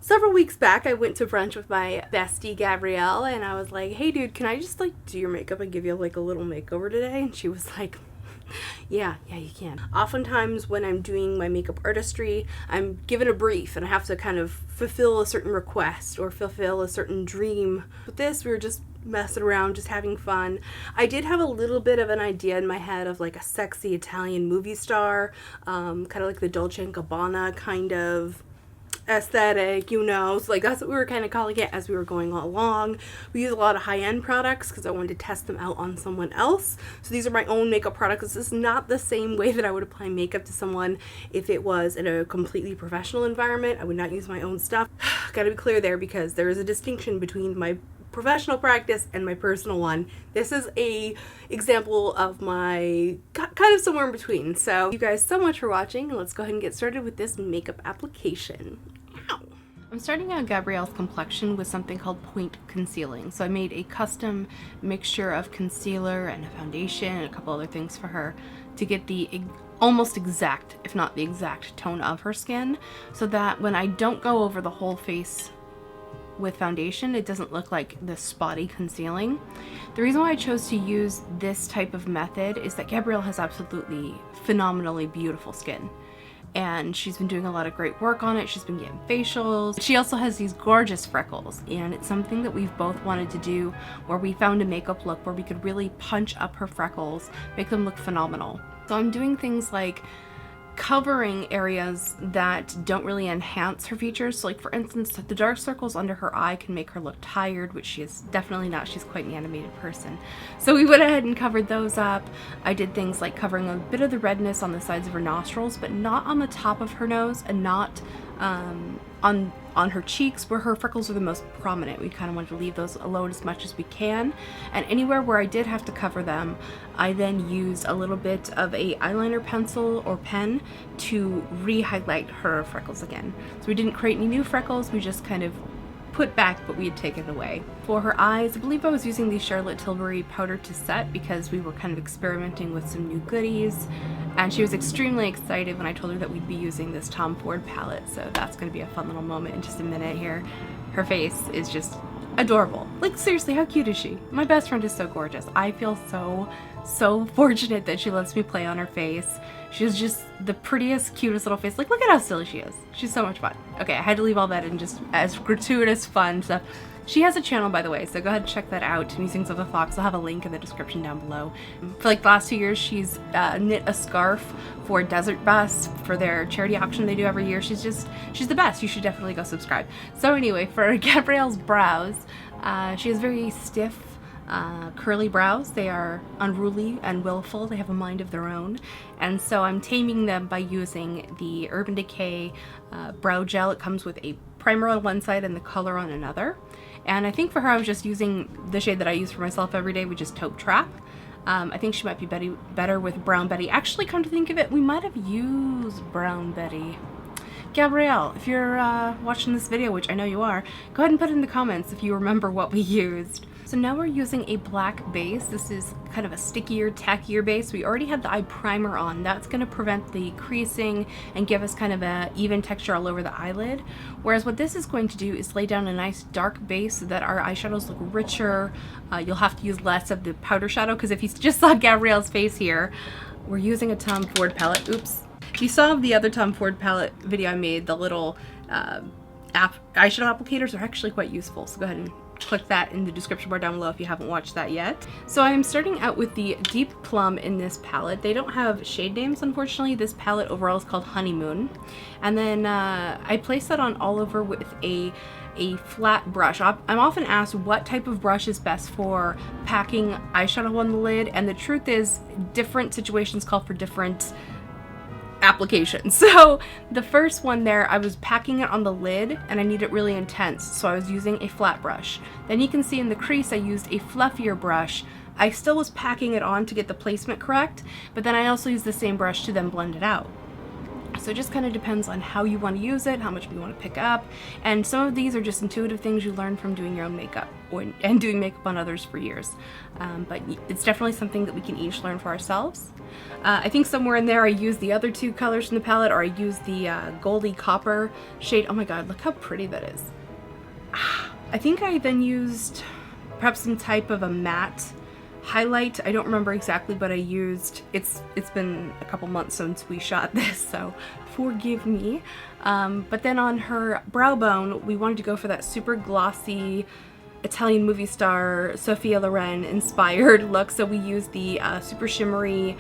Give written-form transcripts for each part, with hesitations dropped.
Several weeks back, I went to brunch with my bestie, Gabrielle, and I was like, hey dude, can I just like do your makeup and give you like a little makeover today? And she was like, yeah, you can. Oftentimes when I'm doing my makeup artistry, I'm given a brief and I have to kind of fulfill a certain request or fulfill a certain dream. With this, we were just messing around, just having fun. I did have a little bit of an idea in my head of like a sexy Italian movie star, kind of like the Dolce & Gabbana kind of aesthetic, you know. So like that's what we were kind of calling it as we were going along. We use a lot of high-end products because I wanted to test them out on someone else. So these are my own makeup products. This is not the same way that I would apply makeup to someone if it was in a completely professional environment. I would not use my own stuff. Gotta be clear there because there is a distinction between my professional practice and my personal one. This is a example of my kind of somewhere in between. So thank you guys so much for watching, and let's go ahead and get started with this makeup application. Ow. I'm starting out Gabrielle's complexion with something called point concealing. So I made a custom mixture of concealer and a foundation and a couple other things for her to get the almost exact, if not the exact tone of her skin, so that when I don't go over the whole face with foundation, it doesn't look like this spotty concealing. The reason why I chose to use this type of method is that Gabrielle has absolutely phenomenally beautiful skin, and she's been doing a lot of great work on it. She's been getting facials. She also has these gorgeous freckles, and it's something that we've both wanted to do, where we found a makeup look where we could really punch up her freckles, make them look phenomenal. So I'm doing things like covering areas that don't really enhance her features. So like for instance, the dark circles under her eye can make her look tired, which she is definitely not. She's quite an animated person. So we went ahead and covered those up. I did things like covering a bit of the redness on the sides of her nostrils, but not on the top of her nose, and not on her cheeks where her freckles are the most prominent. We kind of wanted to leave those alone as much as we can. And anywhere where I did have to cover them, I then used a little bit of a eyeliner pencil or pen to re-highlight her freckles again. So we didn't create any new freckles, we just kind of put back what we had taken away. For her eyes, I believe I was using the Charlotte Tilbury powder to set because we were kind of experimenting with some new goodies, and she was extremely excited when I told her that we'd be using this Tom Ford palette, so that's going to be a fun little moment in just a minute here. Her face is just adorable. Like seriously, how cute is she? My best friend is so gorgeous. I feel so fortunate that she lets me play on her face. She has just the prettiest, cutest little face. Like, look at how silly she is. She's so much fun. Okay, I had to leave all that in just as gratuitous fun stuff. She has a channel, by the way, so go ahead and check that out, Musings of a Fox. I'll have a link in the description down below. For like the last 2 years, she's knit a scarf for Desert Bus for their charity auction they do every year. She's the best. You should definitely go subscribe. So anyway, for Gabrielle's brows, she has very stiff, curly brows. They are unruly and willful. They have a mind of their own, and so I'm taming them by using the Urban Decay brow gel. It comes with a primer on one side and the color on another, and I think for her I was just using the shade that I use for myself every day, which is Taupe Trap. I think she might be better with Brown Betty. Actually, come to think of it, we might have used Brown Betty. Gabrielle, if you're watching this video, which I know you are, go ahead and put in the comments if you remember what we used. So now we're using a black base. This is kind of a stickier, tackier base. We already had the eye primer on. That's going to prevent the creasing and give us kind of a even texture all over the eyelid. Whereas what this is going to do is lay down a nice dark base so that our eyeshadows look richer. You'll have to use less of the powder shadow, because if you just saw Gabrielle's face here, we're using a Tom Ford palette. Oops. If you saw the other Tom Ford palette video I made, the little eyeshadow applicators are actually quite useful. So go ahead and click that in the description bar down below if you haven't watched that yet. So I'm starting out with the Deep Plum in this palette. They don't have shade names, unfortunately. This palette overall is called Honeymoon. And then I place that on all over with a flat brush. I'm often asked what type of brush is best for packing eyeshadow on the lid, and the truth is different situations call for different application. So the first one there, I was packing it on the lid and I need it really intense, so I was using a flat brush. Then you can see in the crease I used a fluffier brush. I still was packing it on to get the placement correct, but then I also used the same brush to then blend it out. So it just kind of depends on how you want to use it, how much you want to pick up, and some of these are just intuitive things you learn from doing your own makeup. and doing makeup on others for years. But it's definitely something that we can each learn for ourselves. I think somewhere in there I used the other two colors from the palette, or I used the Goldie Copper shade. Oh my god, look how pretty that is. I think I then used perhaps some type of a matte highlight. I don't remember exactly, but I used, it's been a couple months since we shot this, so forgive me. But then on her brow bone, we wanted to go for that super glossy Italian movie star Sophia Loren inspired look, so we used the super shimmery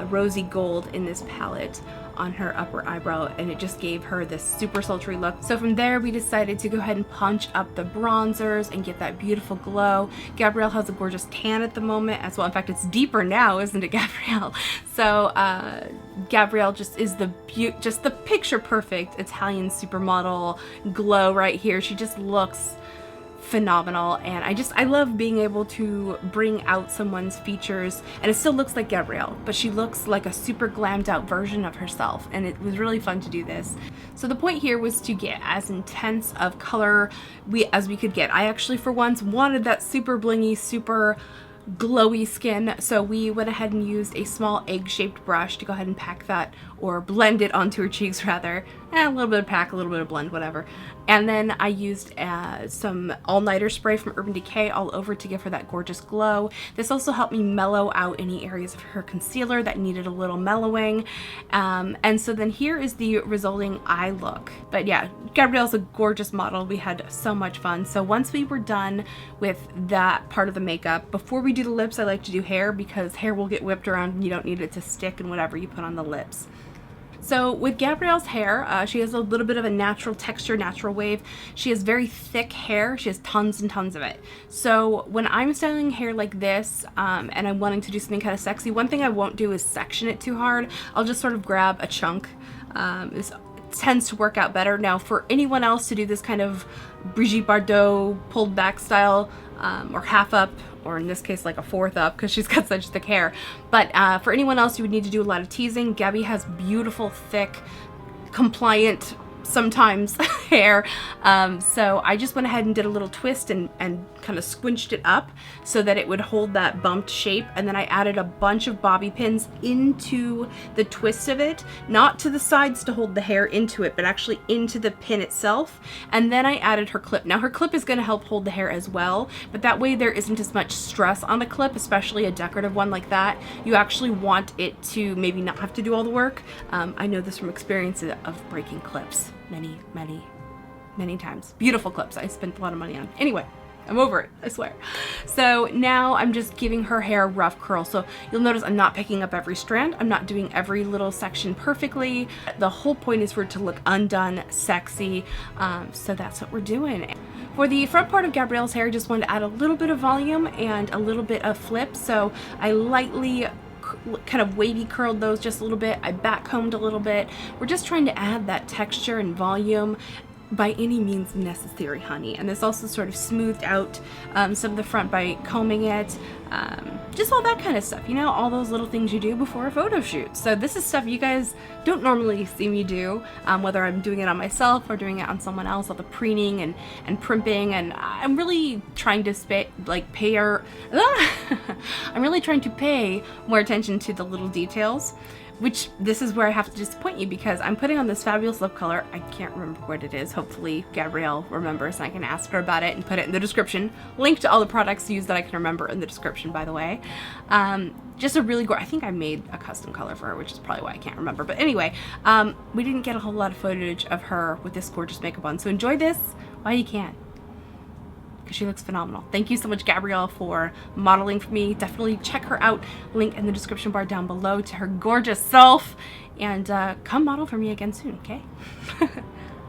rosy gold in this palette on her upper eyebrow, and it just gave her this super sultry look. So from there we decided to go ahead and punch up the bronzers and get that beautiful glow. Gabrielle has a gorgeous tan at the moment as well. In fact, it's deeper now, isn't it, Gabrielle? So Gabrielle just is just the picture perfect Italian supermodel glow right here. She just looks phenomenal, and I love being able to bring out someone's features, and it still looks like Gabrielle, but she looks like a super glammed out version of herself, and it was really fun to do this. So the point here was to get as intense of color as we could get. I actually for once wanted that super blingy, super glowy skin, so we went ahead and used a small egg-shaped brush to go ahead and pack that, or blend it onto her cheeks rather. A little bit of pack, a little bit of blend, whatever. And then I used some all-nighter spray from Urban Decay all over to give her that gorgeous glow. This also helped me mellow out any areas of her concealer that needed a little mellowing. And so then here is the resulting eye look. But yeah, Gabrielle's a gorgeous model. We had so much fun. So once we were done with that part of the makeup, before we do the lips, I like to do hair, because hair will get whipped around and you don't need it to stick in whatever you put on the lips. So with Gabrielle's hair, she has a little bit of a natural texture, natural wave. She has very thick hair. She has tons and tons of it. So when I'm styling hair like this, and I'm wanting to do something kind of sexy, one thing I won't do is section it too hard. I'll just sort of grab a chunk. It tends to work out better. Now for anyone else to do this kind of Brigitte Bardot pulled back style, or half up, or in this case like a fourth up, because she's got such thick hair. But for anyone else, you would need to do a lot of teasing. Gabby has beautiful, thick, compliant, sometimes hair. So I just went ahead and did a little twist and kind of squinched it up so that it would hold that bumped shape. And then I added a bunch of bobby pins into the twist of it, not to the sides to hold the hair into it, but actually into the pin itself. And then I added her clip. Now her clip is going to help hold the hair as well, but that way there isn't as much stress on the clip, especially a decorative one like that. You actually want it to maybe not have to do all the work. I know this from experience of breaking clips many times. Beautiful clips I spent a lot of money on. Anyway, I'm over it, I swear. So now I'm just giving her hair a rough curl. So you'll notice I'm not picking up every strand. I'm not doing every little section perfectly. The whole point is for it to look undone, sexy. So that's what we're doing. For the front part of Gabrielle's hair, I just wanted to add a little bit of volume and a little bit of flip. So I lightly kind of wavy curled those just a little bit. I back combed a little bit. We're just trying to add that texture and volume by any means necessary, honey. And this also sort of smoothed out some of the front by combing it. Just all that kind of stuff, you know, all those little things you do before a photo shoot. So this is stuff you guys don't normally see me do, whether I'm doing it on myself or doing it on someone else, all the preening and primping, and I'm really trying to I'm really trying to pay more attention to the little details. Which, this is where I have to disappoint you, because I'm putting on this fabulous lip color. I can't remember what it is. Hopefully Gabrielle remembers and I can ask her about it and put it in the description. Link to all the products used that I can remember in the description, by the way. Just a really I think I made a custom color for her, which is probably why I can't remember. But anyway, we didn't get a whole lot of footage of her with this gorgeous makeup on. So enjoy this while you can, because she looks phenomenal. Thank you so much, Gabrielle, for modeling for me. Definitely check her out. Link in the description bar down below to her gorgeous self. And come model for me again soon, okay?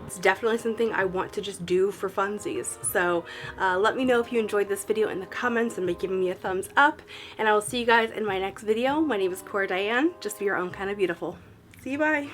It's definitely something I want to just do for funsies. So let me know if you enjoyed this video in the comments and by giving me a thumbs up. And I will see you guys in my next video. My name is Cora Diane. Just be your own kind of beautiful. See you, bye.